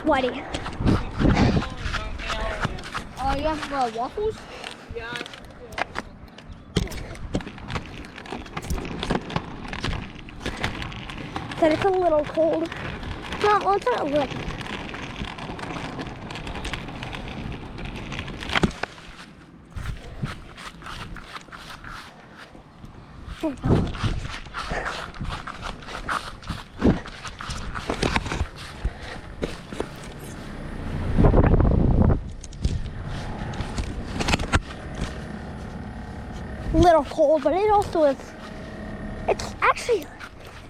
sweaty. Oh, you have waffles? Yeah. Said it's a little cold. No, well, it's not a little. There you go. Little cold, but it also is. It's actually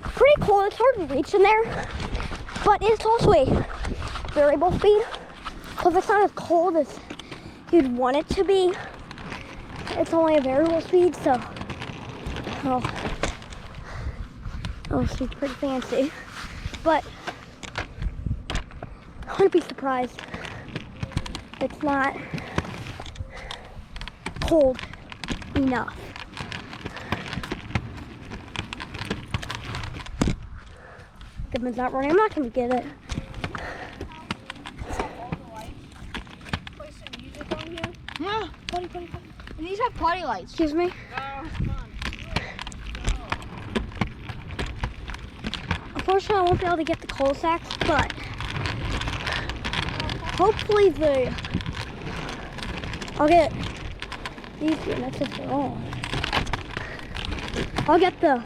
pretty cold. It's hard to reach in there, but it's also a variable speed. So if it's not as cold as you'd want it to be, it's only a variable speed. So, oh, it's pretty fancy. But I wouldn't be surprised if it's not cold enough. Goodman's not running. I'm not going to get it. Yeah, potty. And these have potty lights. Excuse me? Unfortunately, I won't be able to get the coal sacks, but hopefully I'll get these units if they're on. I'll get the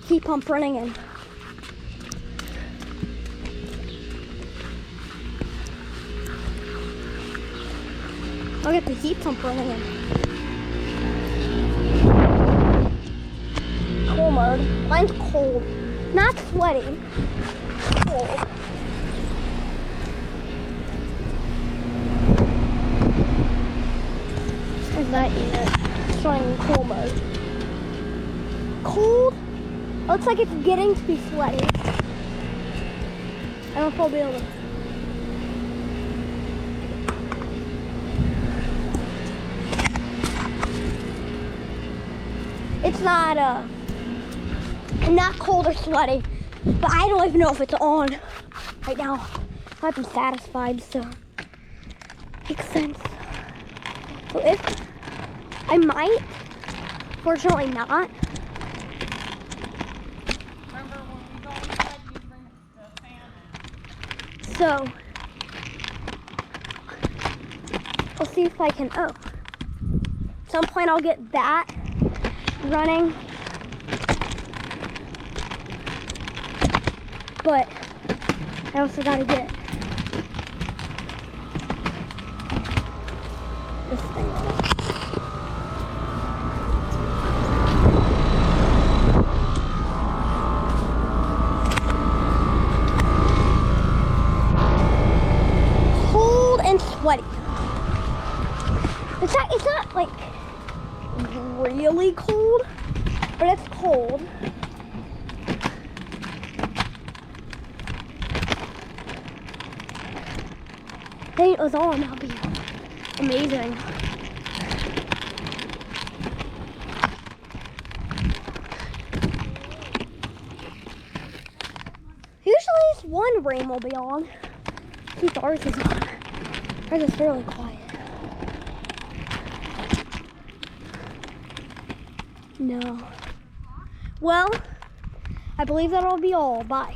heat pump running in. I'll get the heat pump running in. Cool mode. Mine's cold. Not sweaty. Cold. There's that unit. Showing cool mode. Cold? Looks like it's getting to be sweaty. I don't know if I'll be able to. It's not cold or sweaty, but I don't even know if it's on right now. I've been satisfied, so makes sense. So if I might, fortunately not. Remember when we go inside, you bring the fan in. So we'll see if I can. Oh, at some point I'll get that running, but I also gotta get this thing running. Cold and sweaty. It's not like really cold, but it's cold. Hey, it was on. That'll be amazing. Usually it's one rain will be on. Since ours is on. Ours is fairly quiet. No. Well, I believe that'll be all. Bye.